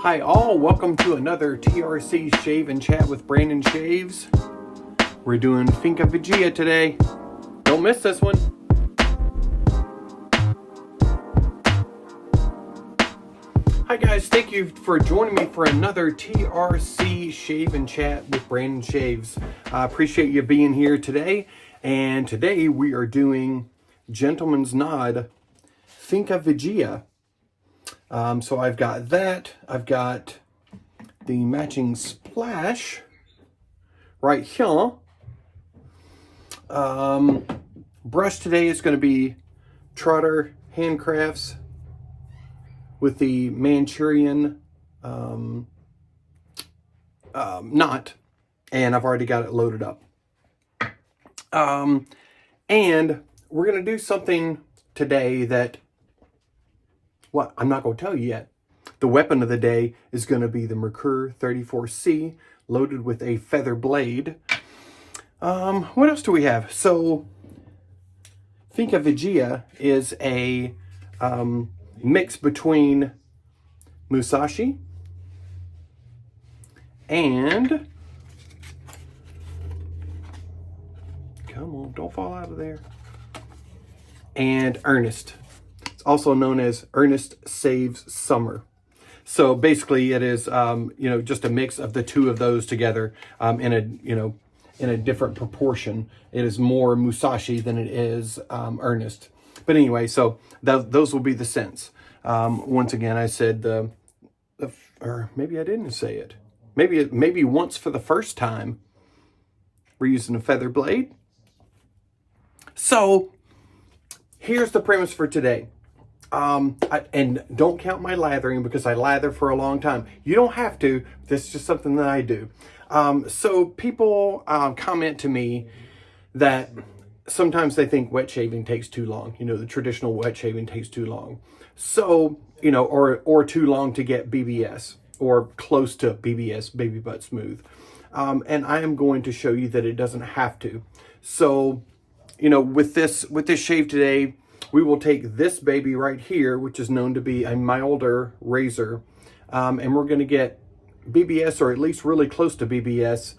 Hi all, welcome to another TRC Shave and Chat with Brandon Shaves. We're doing Finca Vigia today. Don't miss this one. Hi guys, thank you for joining me for another TRC Shave and Chat with Brandon Shaves. I appreciate you being here today. And today we are doing Gentleman's Nod Finca Vigia. So I've got that. I've got the matching splash right here. Brush today is going to be Trotter Handcrafts with the Manchurian knot, and I've already got it loaded up. And we're going to do something today that, well, I'm not going to tell you yet. The weapon of the day is going to be the Merkur 34C loaded with a feather blade. What else do we have? So, Finca Vigia is a mix between Musashi and, come on, don't fall out of there, and Ernest. It's also known as Ernest Saves Summer. So basically it is, just a mix of the two of those together in a different proportion. It is more Musashi than it is Ernest. But anyway, so those will be the scents. Once again, I said or maybe I didn't say it. Maybe once for the first time, we're using a feather blade. So here's the premise for today. And don't count my lathering because I lather for a long time. You don't have to. This is just something that I do. So people comment to me that sometimes they think wet shaving takes too long. The traditional wet shaving takes too long. So, or too long to get BBS or close to BBS, baby butt smooth. And I am going to show you that it doesn't have to. So, with this shave today, we will take this baby right here, which is known to be a milder razor, and we're going to get BBS, or at least really close to BBS,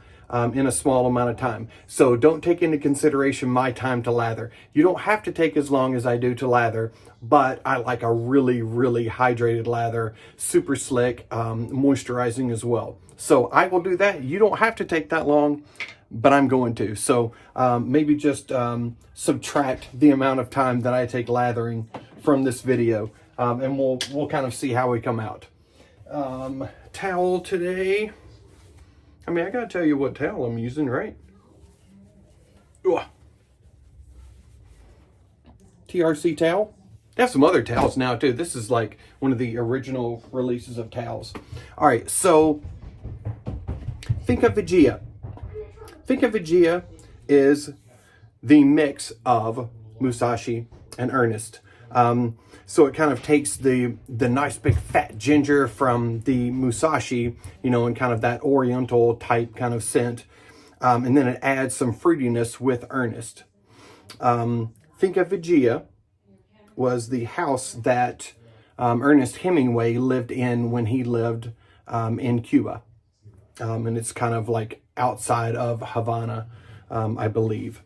in a small amount of time. So don't take into consideration my time to lather. You don't have to take as long as I do to lather, but I like a really, really hydrated lather, super slick, moisturizing as well. So I will do that. You don't have to take that long, but I'm going to. So maybe just subtract the amount of time that I take lathering from this video, and we'll kind of see how we come out. Towel today. I mean, I gotta tell you what towel I'm using, right? Ooh. TRC towel. They have some other towels now too. This is like one of the original releases of towels. All right, so Finca Vigia. Finca Vigia is the mix of Musashi and Ernest. So it kind of takes the nice big fat ginger from the Musashi, and kind of that oriental type kind of scent. And then it adds some fruitiness with Ernest. Finca Vigia was the house that Ernest Hemingway lived in when he lived in Cuba. And it's kind of like outside of Havana, I believe.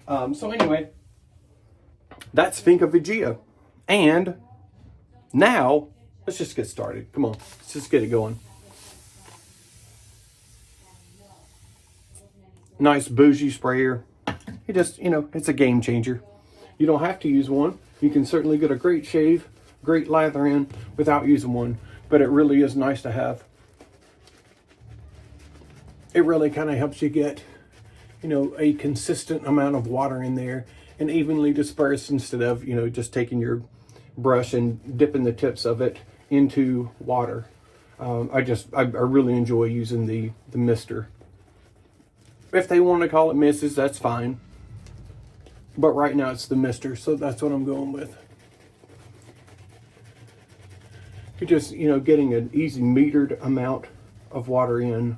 So anyway, that's Finca Vigia. And now, let's just get started. Come on, let's just get it going. Nice bougie sprayer. It just, it's a game changer. You don't have to use one. You can certainly get a great shave, great lather in without using one. But it really is nice to have. It really kind of helps you get, a consistent amount of water in there and evenly dispersed instead of, just taking your brush and dipping the tips of it into water. I really enjoy using the mister. If they want to call it misses, that's fine. But right now it's the mister, so that's what I'm going with. You're just, getting an easy metered amount of water in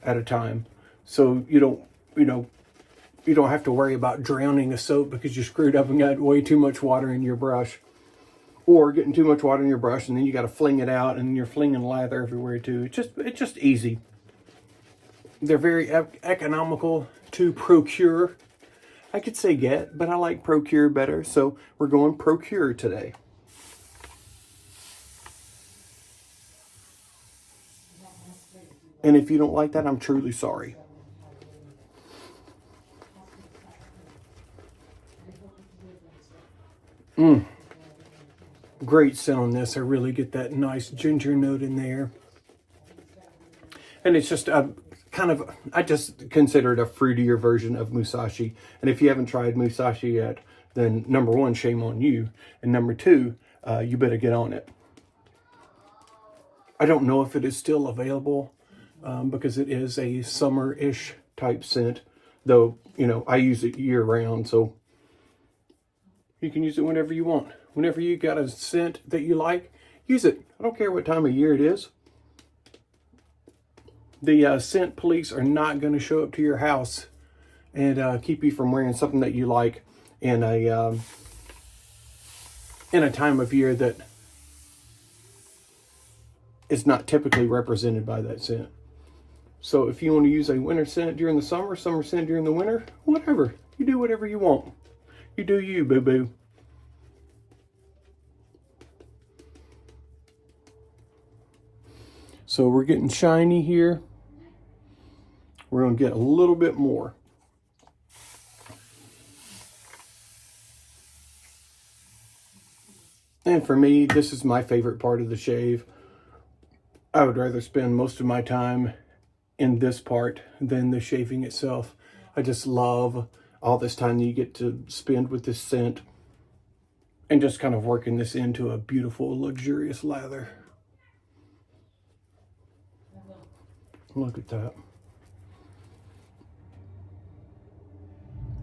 at a time. So you don't have to worry about drowning a soap because you screwed up and got way too much water in your brush. or getting too much water in your brush, and then you got to fling it out, and you're flinging lather everywhere too. It's just easy. They're very economical to procure. I could say get, but I like procure better, so we're going procure today. And if you don't like that, I'm truly sorry. Great scent on this. I really get that nice ginger note in there. And it's just a kind of, I just consider it a fruitier version of Musashi. And if you haven't tried Musashi yet, then number one, shame on you. And number two, you better get on it. I don't know if it is still available because it is a summer-ish type scent. Though, you know, I use it year-round, so you can use it whenever you want. Whenever you got a scent that you like, use it. I don't care what time of year it is. The scent police are not going to show up to your house and keep you from wearing something that you like in a time of year that is not typically represented by that scent. So if you want to use a winter scent during the summer scent during the winter, whatever. You do whatever you want. You do you, boo-boo. So we're getting shiny here. We're going to get a little bit more. And for me, this is my favorite part of the shave. I would rather spend most of my time in this part than the shaving itself. I just love all this time that you get to spend with this scent and just kind of working this into a beautiful, luxurious lather. Look at that.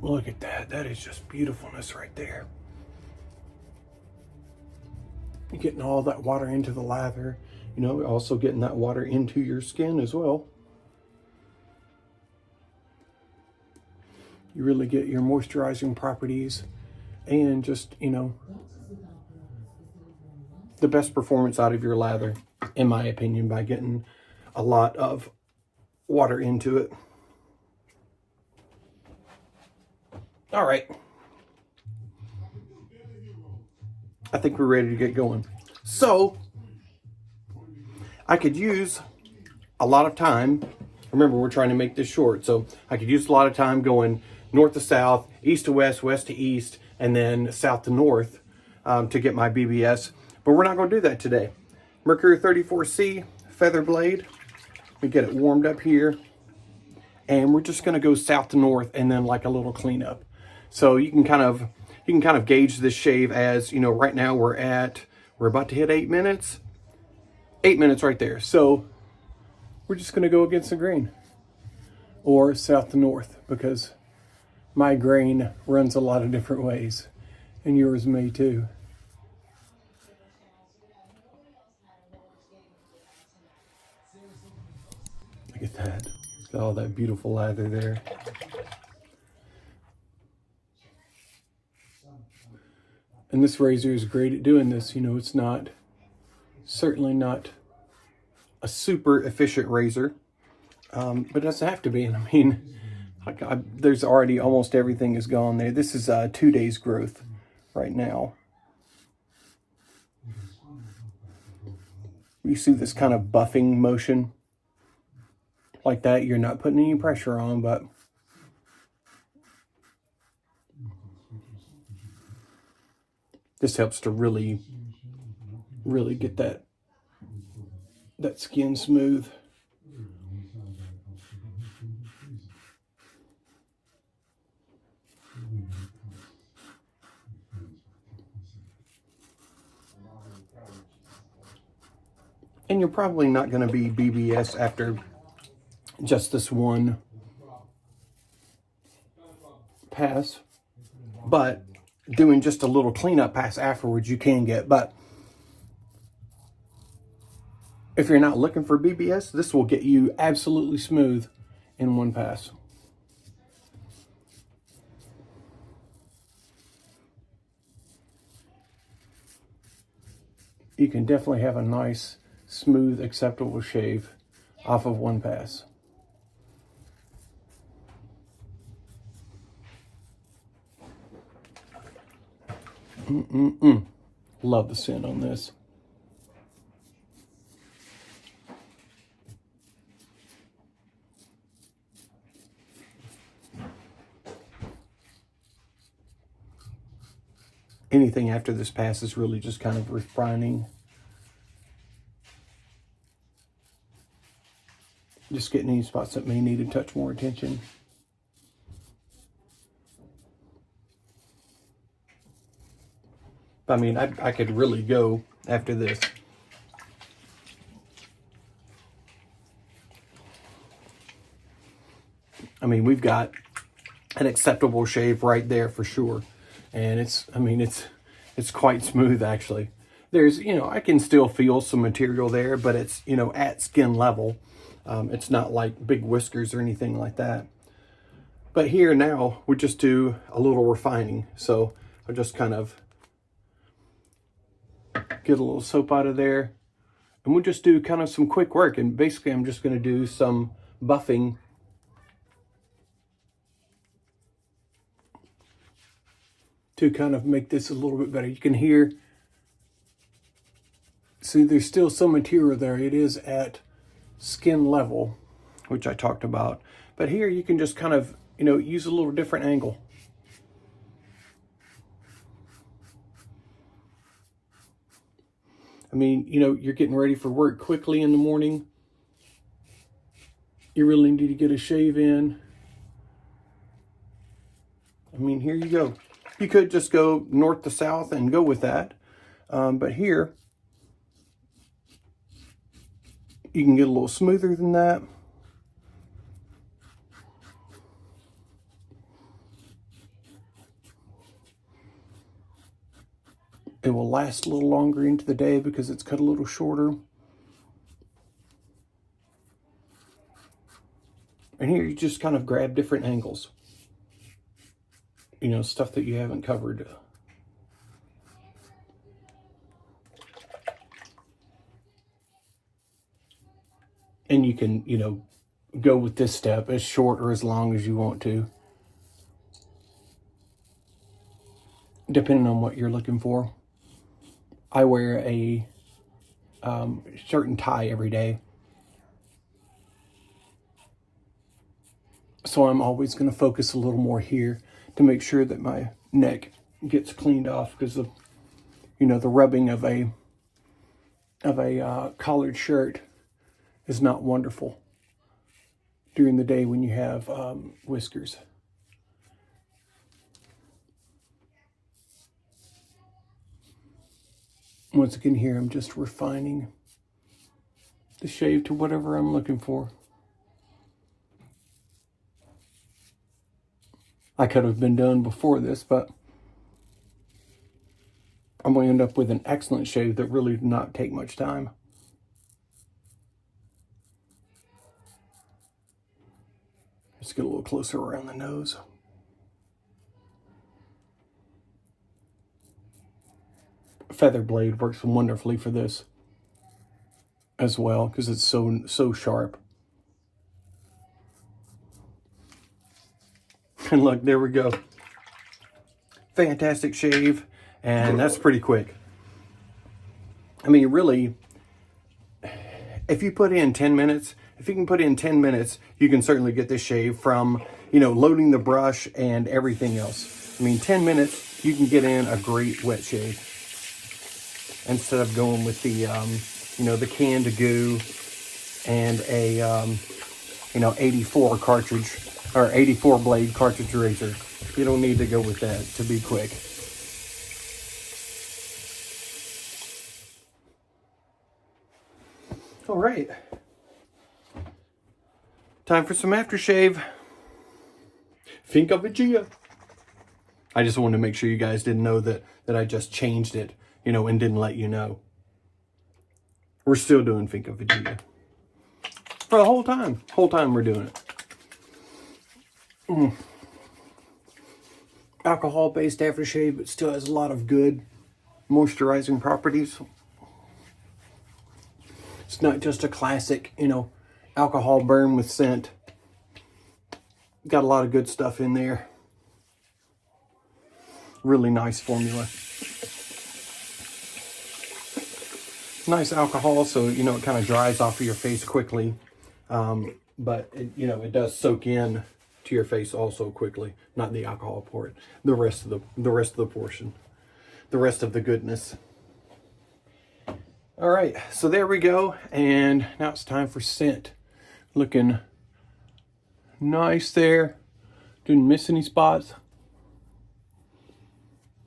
Look at that. That is just beautifulness right there. You're getting all that water into the lather. You know, also getting that water into your skin as well. You really get your moisturizing properties and just, you know, the best performance out of your lather, in my opinion, by getting a lot of water into it. All right. I think we're ready to get going. So, I could use a lot of time. Remember, we're trying to make this short. So, I could use a lot of time going north to south, east to west, west to east, and then south to north to get my BBS. But we're not going to do that today. Mercury 34C feather blade. We get it warmed up here. And we're just going to go south to north and then like a little cleanup. So you can kind of gauge this shave as, you know, right now we're about to hit 8 minutes. 8 minutes right there. So we're just going to go against the grain or south to north because my grain runs a lot of different ways and yours may too. Look at that. Got all that beautiful lather there. And this razor is great at doing this. You know, it's certainly not a super efficient razor, but it doesn't have to be. And I mean, there's already almost everything is gone there. This is 2 days growth right now. You see this kind of buffing motion like that. You're not putting any pressure on, but this helps to really get that skin smooth. And you're probably not going to be BBS after just this one pass, but doing just a little cleanup pass afterwards you can get. But if you're not looking for BBS, this will get you absolutely smooth in one pass. you can definitely have a nice, smooth, acceptable shave off of one pass. Love the scent on this. Anything after this pass is really just kind of refining. Just getting any spots that may need to touch more attention. I mean, I could really go after this. I mean, we've got an acceptable shave right there for sure. And it's quite smooth actually. There's, I can still feel some material there, but it's, at skin level. It's not like big whiskers or anything like that. But here now, we just do a little refining. So I'll just kind of get a little soap out of there. And we'll just do kind of some quick work. And basically, I'm just going to do some buffing to kind of make this a little bit better. You can hear, see, there's still some material there. It is at skin level, which I talked about. But here you can just kind of, use a little different angle. I mean, you're getting ready for work quickly in the morning. You really need to get a shave in. I mean, here you go. You could just go north to south and go with that. But here, you can get a little smoother than that. It will last a little longer into the day because it's cut a little shorter. And here you just kind of grab different angles. Stuff that you haven't covered. And you can, go with this step as short or as long as you want to, depending on what you're looking for. I wear a shirt and tie every day. So I'm always going to focus a little more here to make sure that my neck gets cleaned off, because of, the rubbing of a collared shirt is not wonderful during the day when you have whiskers. Once again here, I'm just refining the shave to whatever I'm looking for. I could have been done before this, but I'm going to end up with an excellent shave that really did not take much time. Let's get a little closer around the nose. Feather blade works wonderfully for this as well, because it's so sharp. And look, there we go. Fantastic shave, and that's pretty quick. I mean, really, if you put in 10 minutes, if you can put in 10 minutes, you can certainly get this shave from, loading the brush and everything else. I mean, 10 minutes, you can get in a great wet shave instead of going with the, the canned goo and a, 84 cartridge or 84 blade cartridge razor. You don't need to go with that to be quick. All right. Time for some aftershave. Finca Vigia. I just wanted to make sure you guys didn't know that I just changed it, and didn't let you know. We're still doing Finca Vigia. For the whole time. Whole time we're doing it. Alcohol-based aftershave, but still has a lot of good moisturizing properties. It's not just a classic, you know, alcohol burn with scent. Got a lot of good stuff in there. Really nice formula. Nice alcohol, so, you know, it kind of dries off of your face quickly. But, you know, it does soak in to your face also quickly. Not the alcohol part. The rest of the portion. The rest of the goodness. All right, so there we go. And now it's time for scent. Looking nice there. Didn't miss any spots.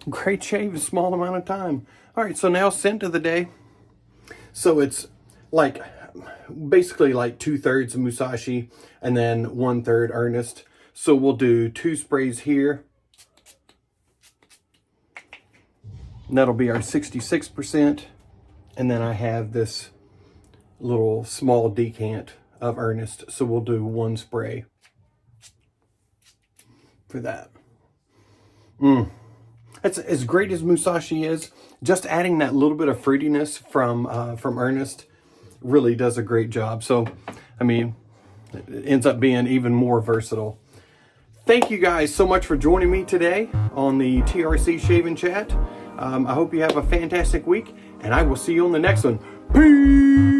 Great shave, a small amount of time. All right, so now scent of the day. So it's like basically like 2/3 Musashi and then 1/3 Earnest. So we'll do 2 sprays here. And that'll be our 66%. And then I have this little small decant of Earnest. So we'll do 1 spray for that. It's as great as Musashi is. Just adding that little bit of fruitiness from Earnest really does a great job. So, I mean, it ends up being even more versatile. Thank you guys so much for joining me today on the TRC Shave and Chat. I hope you have a fantastic week, and I will see you on the next one. Peace!